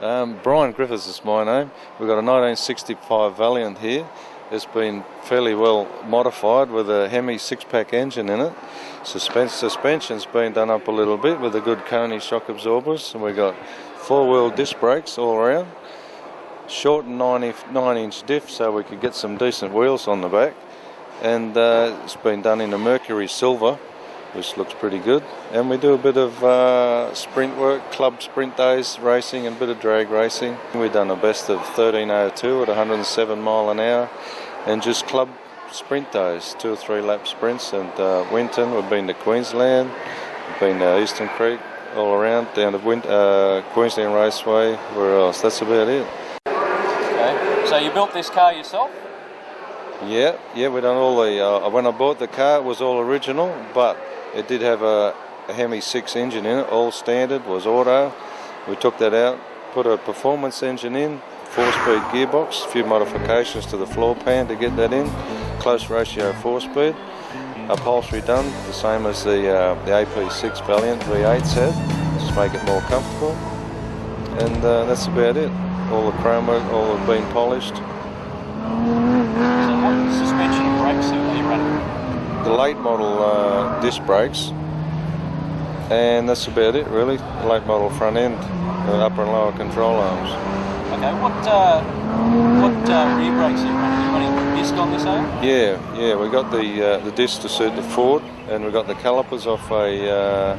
Brian Griffiths is my name. We've got a 1965 Valiant here. It's been fairly well modified with a Hemi 6-pack engine in it. Suspension's been done up a little bit with a good Coney shock absorbers, and we've got 4-wheel disc brakes all around. Short 9-inch diff so we could get some decent wheels on the back. And it's been done in a Mercury Silver, which looks pretty good. And we do a bit of sprint work, club sprint days racing and a bit of drag racing. We've done a best of 13:02 at 107 mile an hour, and just club sprint days, 2 or 3 lap sprints. And Winton, we've been to Queensland, we've been to Eastern Creek, all around, down to Queensland Raceway, where else? That's about it. Okay, so you built this car yourself? Yeah, we done all the, when I bought the car it was all original, but it did have a Hemi 6 engine in it, all standard, was auto. We took that out, put a performance engine in, 4-speed gearbox, a few modifications to the floor pan to get that in, close ratio 4-speed, upholstery done, the same as the AP6 Valiant V8s had, just make it more comfortable, and that's about it. All the chrome work, all have been polished. So what suspension brakes are you running? The late model disc brakes, and that's about it really. The late model front end, upper and lower control arms. Okay, what rear brakes are you running? Are you running disc on this arm? Yeah, we got the disc to suit the Ford, and we got the calipers off a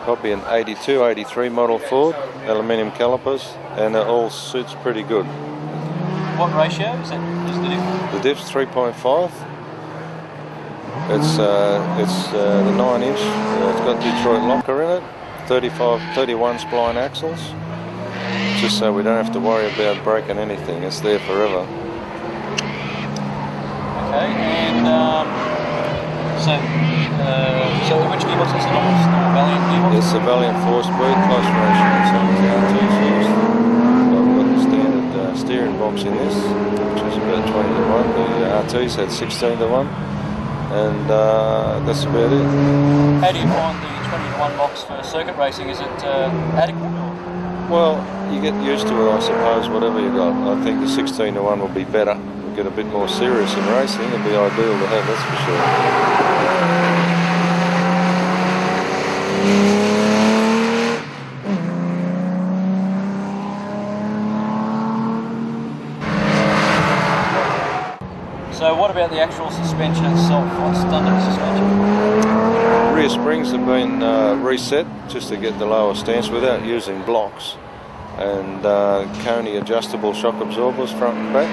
probably an 82, 83 model Ford, aluminium calipers, and it all suits pretty good. What ratio is the diff? The diff's 3.5. It's the 9-inch. It's got Detroit locker in it. 31 spline axles. Just so we don't have to worry about breaking anything. It's there forever. Okay, and so which gearbox is it on? It's the Valiant gearbox? It's the Valiant 4-speed, close ratio. Same as the R2's used. Steering box in this, which was about 20:1. The RTs had 16:1, and that's about it. How do you find the 20:1 box for circuit racing? Is it adequate? Or? Well, you get used to it, I suppose. Whatever you got, I think the 16:1 will be better. We'll get a bit more serious in racing. It'd be ideal to have, that's for sure. So what about the actual suspension itself? What's done to the suspension? Rear springs have been reset just to get the lower stance without using blocks, and Coney adjustable shock absorbers front and back.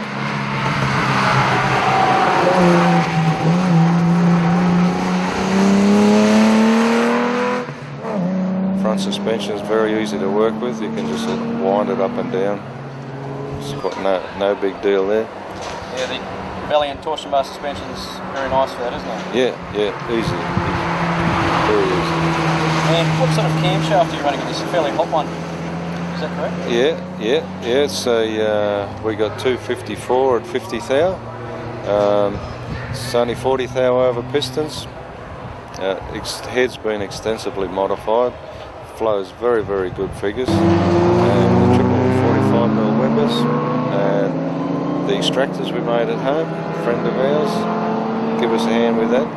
Front suspension is very easy to work with. You can just wind it up and down. It's got no big deal there. Yeah, the Valiant torsion bar suspension is very nice for that, isn't it? Yeah, easy. Very easy. And what sort of camshaft are you running? This is a fairly hot one. Is that correct? Yeah. It's we got 254 at 50 thou. It's only 40 thou over pistons. Head's been extensively modified. Flows very, very good figures. And the triple 45mm Webers. And the extractors we made at home, a friend of ours, give us a hand with that.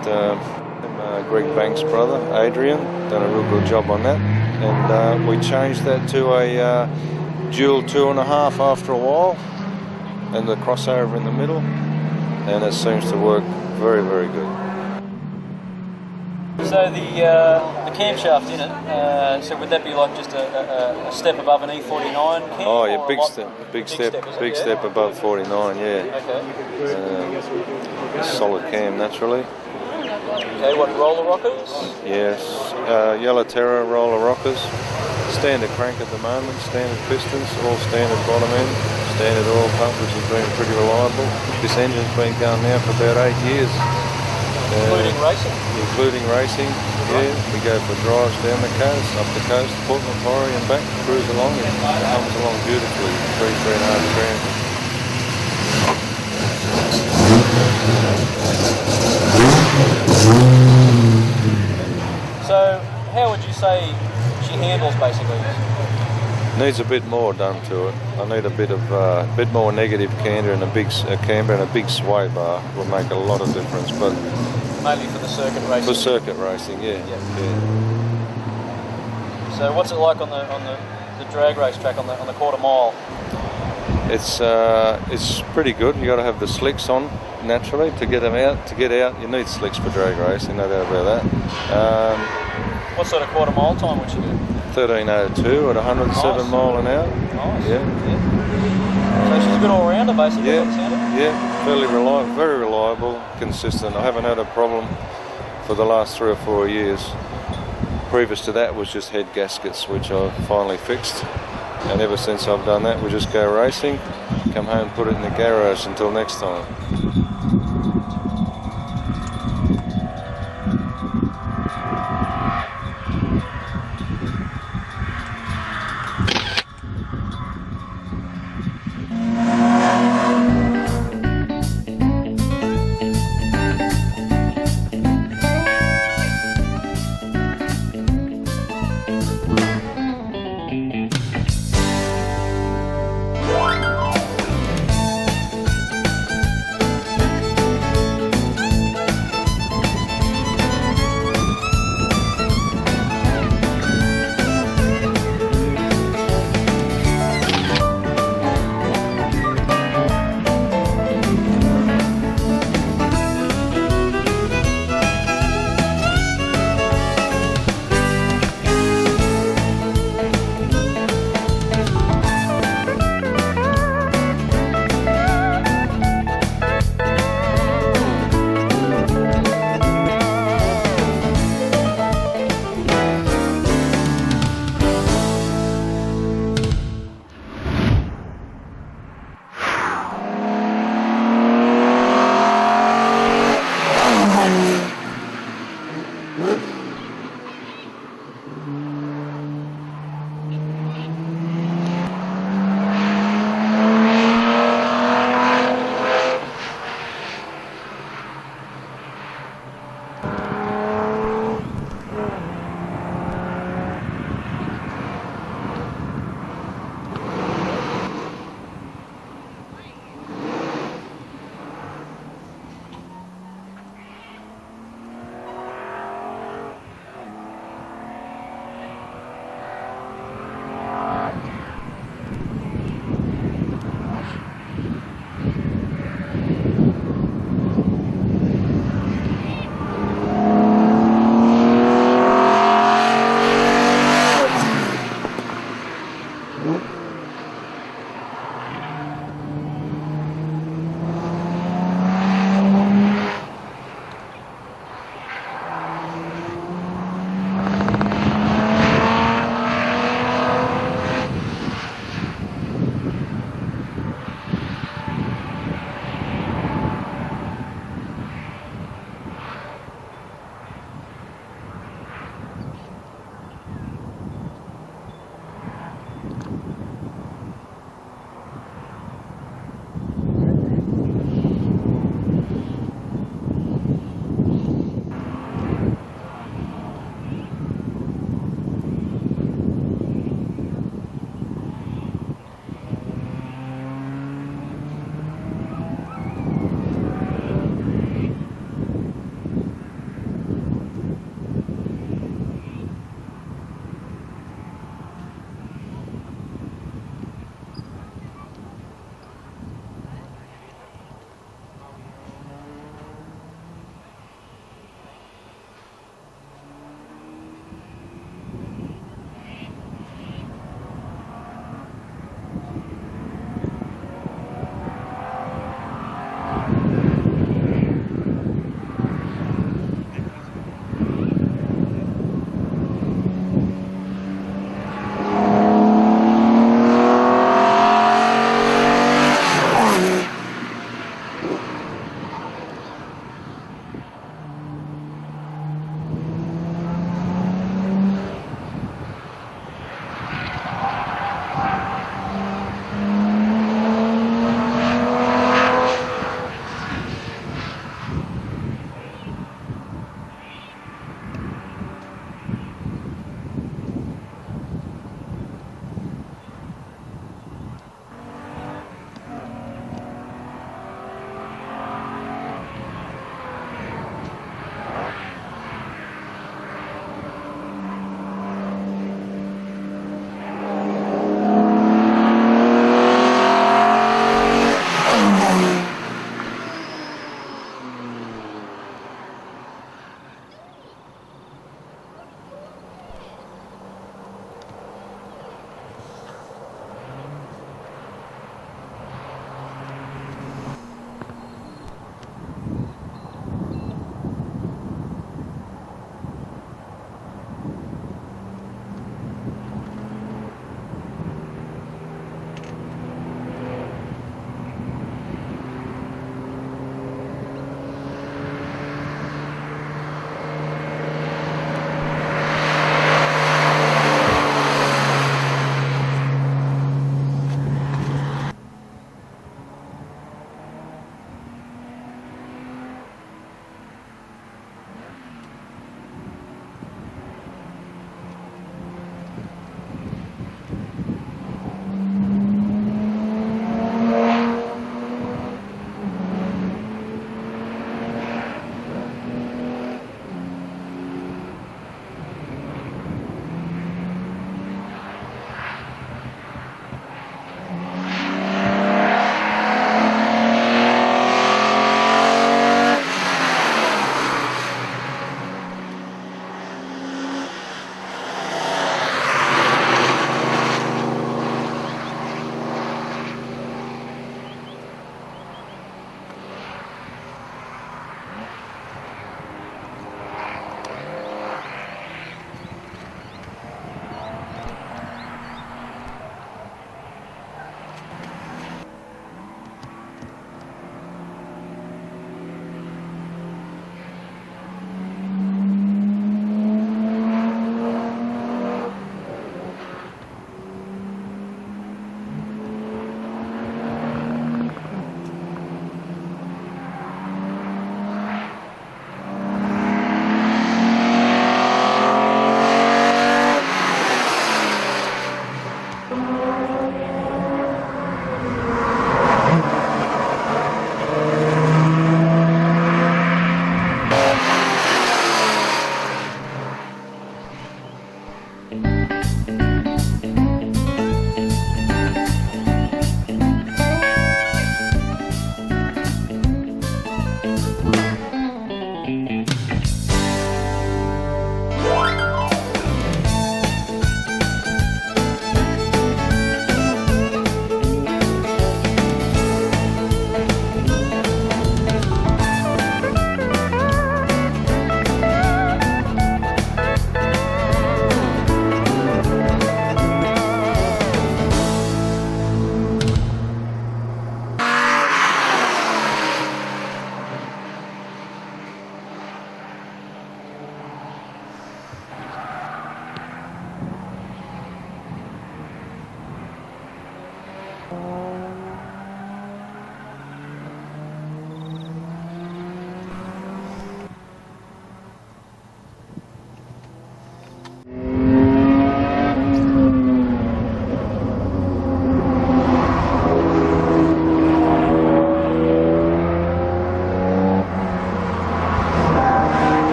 Greg Banks' brother, Adrian, done a real good job on that. And we changed that to a dual 2.5 after a while, and the crossover in the middle, and it seems to work very, very good. So the camshaft in it, so would that be like just a step above an E49 cam? Oh yeah, big step above 49, yeah. Okay. Solid cam naturally. Okay, what, roller rockers? Yes, Yellow Terra roller rockers. Standard crank at the moment, standard pistons, all standard bottom end, standard oil pump, which has been pretty reliable. This engine's been going now for about 8 years. Including racing? Including racing, yeah. We go for drives down the coast, up the coast, Port Macquarie and back, cruise along. It comes along beautifully, 3.5 grand. So, how would you say she handles basically? Needs a bit more done to it. I need a bit more negative canter and a camber and a big sway bar will make a lot of difference. But mainly for the circuit racing. For circuit racing, yeah. So what's it like on the drag race track on the quarter mile? It's pretty good. You got to have the slicks on naturally to get them out. To get out, you need slicks for drag racing, no doubt about that. What sort of quarter mile time would you do? 13:02 at 107 mile an hour. Nice. Yeah. So she's a good all-rounder, basically. Yeah. Fairly reliable, very reliable, consistent. I haven't had a problem for the last 3 or 4 years. Previous to that was just head gaskets, which I finally fixed. And ever since I've done that, we just go racing, come home, put it in the garage until next time.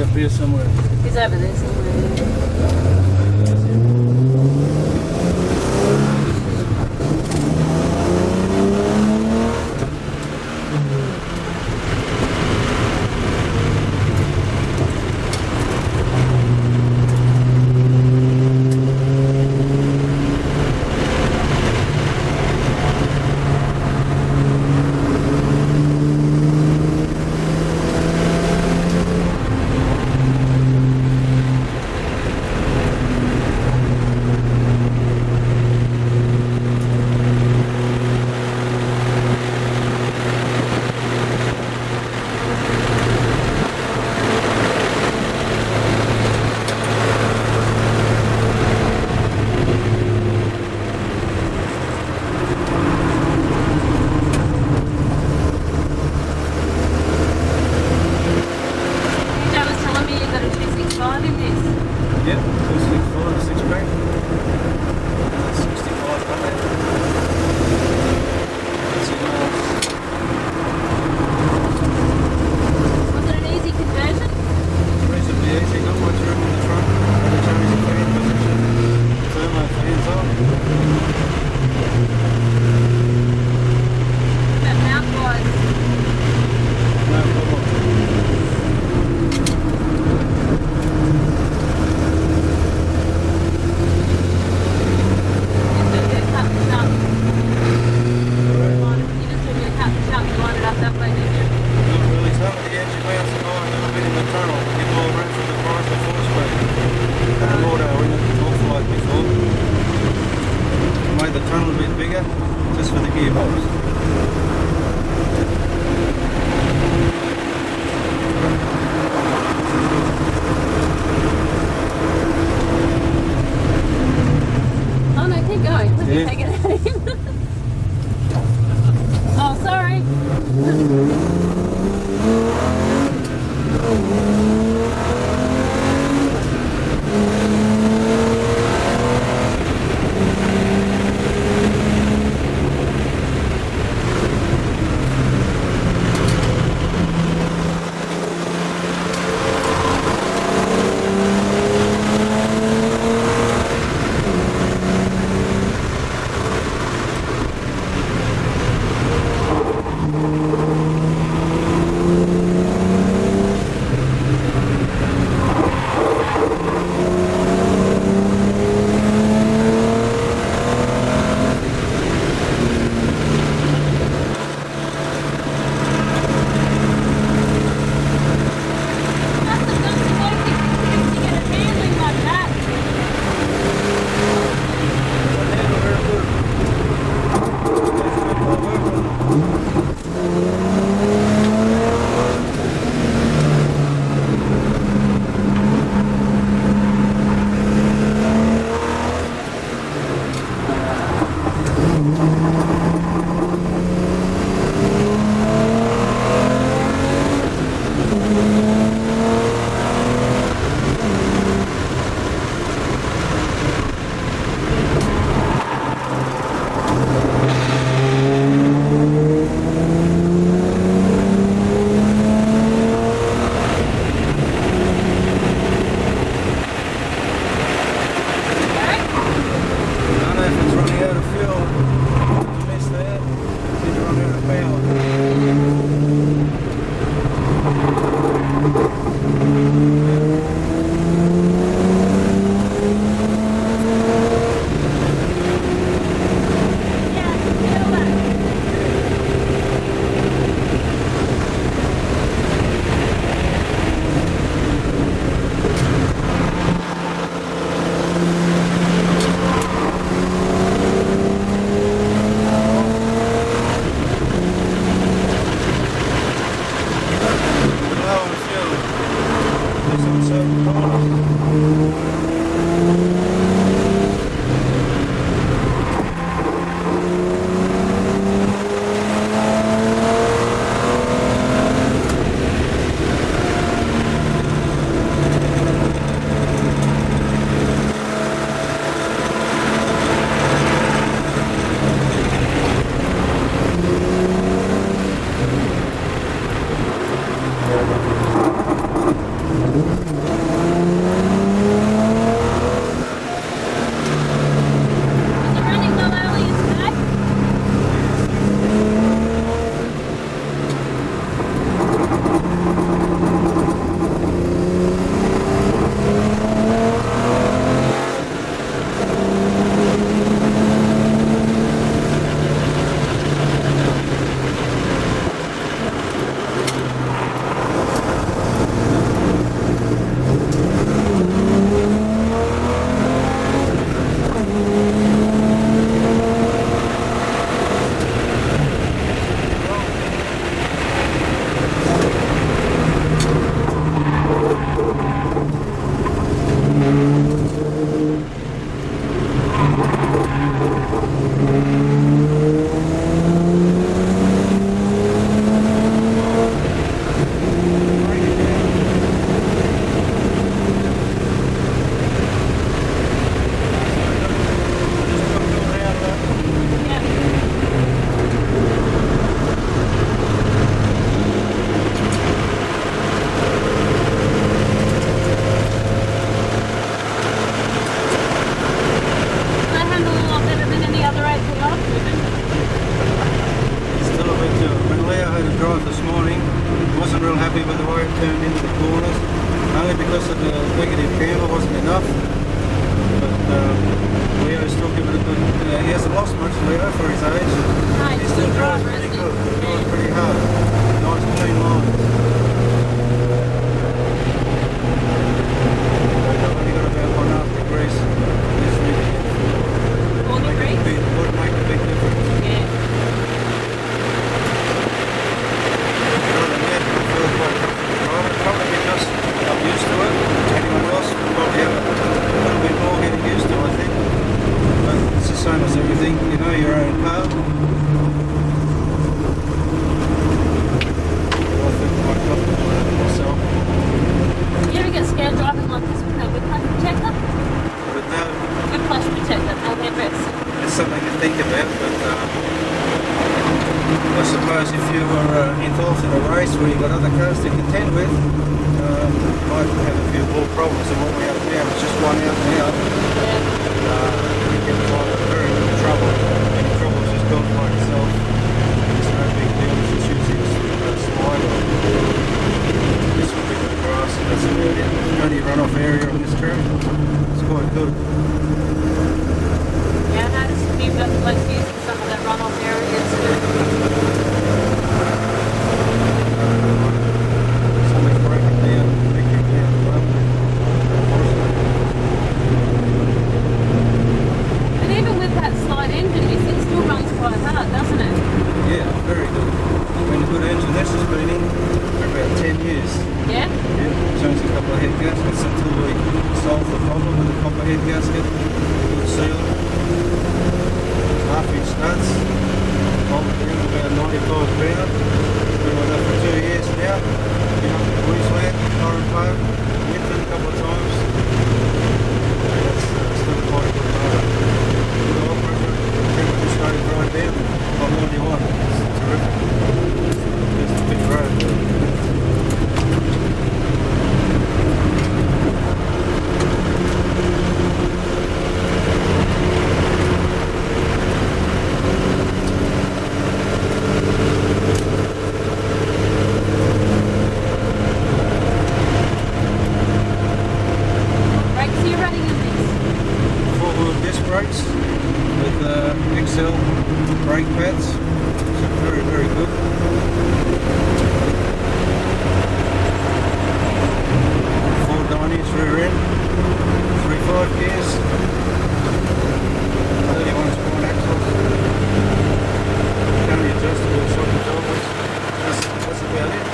He up here somewhere. He's over there somewhere. suppose if you were involved in a race where you've got other cars to contend with, you might have a few more problems than what we have now. It's just one out and out. You get involved in very little trouble. Any trouble is just gone by itself. It's no big deal. It's just using a slide or just a bit of grass and that's about it. The only runoff area on this track. It's quite good. Yeah, I noticed you've got the blokes using some of that runoff areas. Something's breaking down, picking down at the moment. And even with that slide engine, it still runs quite hard, doesn't it? Yeah, very good. Been a good engine. This has been in for about 10 years. Yeah? Yeah, changed a couple of head gaskets until we solved the problem with the copper head gasket. Good seal. Half-inch nuts. Bolted in about 95 pound. Been with that for 2 years now. Been up to Queensland, Barracuda, Winton a couple of times. That's still quite a good motor. Good oil pressure. Temperature started right down. I'm on you on. It's terrific. Just a big road. Brakes are you running in this? Four-wheel disc brakes with XL brake pads. So very, very good. 490s rear end, 3.5 gears, 31 spine axles, only adjustable shock absorbers. That's about it.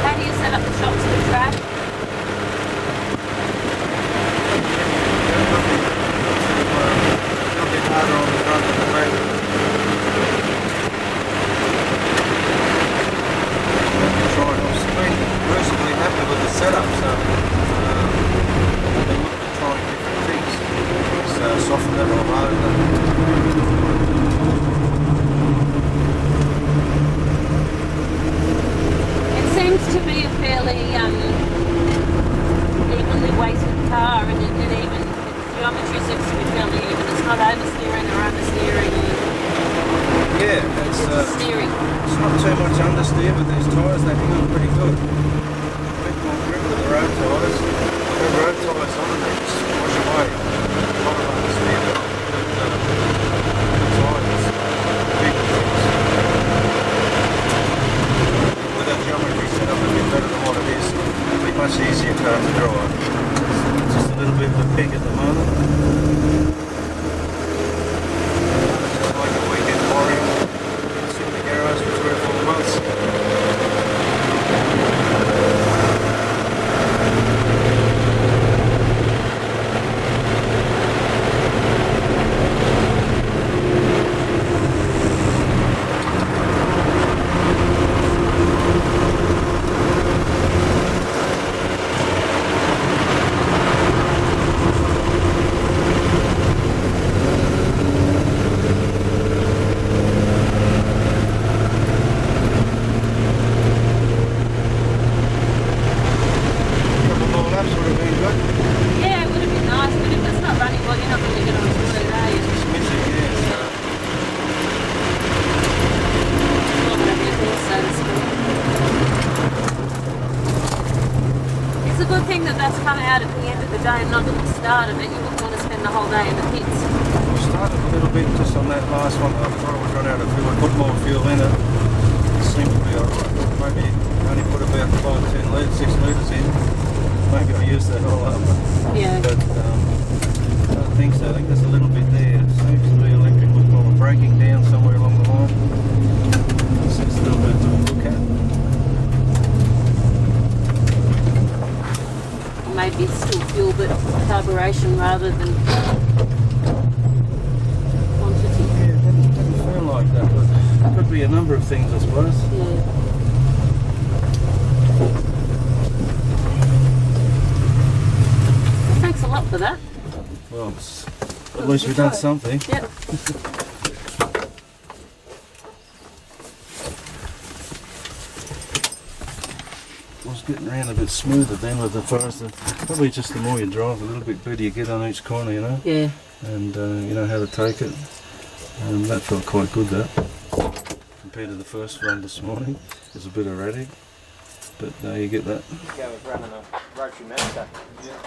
How do you set up the shocks for the track? Nothing harder on the front than the back. I've been reasonably happy with the setup, so I've been looking at trying different things. Just soften that all over. It seems to be a fairly evenly weighted car, and even the geometry seems to be fairly even. It's not oversteering or understeering. Yeah, Steering. it's not too much understeer, but these tyres, they hang on pretty good. A bit more grip with the road tyres. The road tyres on them, they just wash away. A lot of understeer, but the tyres, big things. With that geometry set up a bit better than what it is, it'll be much easier car to drive. It's just a little bit of a pig at the moment. Just like a weekend warrior. Sit in the garage for 3 or 4 months. day and not at the start of it, you wouldn't want to spend the whole day in the pits. We started a little bit just on that last one. I thought I would run out of fuel. I put more fuel in it. It seemed to be alright. Maybe only put about 5, 10 litres, 6 litres in. Maybe I used that all up. Yeah. But I don't think so. I think there's a little bit there. It seems to be electrical power breaking down somewhere along the line. It's a little bit to look at. Maybe it's still fuel, but carburation rather than quantity. Yeah, it doesn't feel like that, but it could be a number of things, I suppose. Yeah. Thanks a lot for that. Well, at least we've done something. Yep. was getting around a bit smoother then with the Forester. Probably just the more you drive, a little bit better you get on each corner, you know. Yeah. And you know how to take it. And that felt quite good, that. Compared to the first run this morning, it was a bit erratic. But now you get that. Go with running a rotary master. Yeah.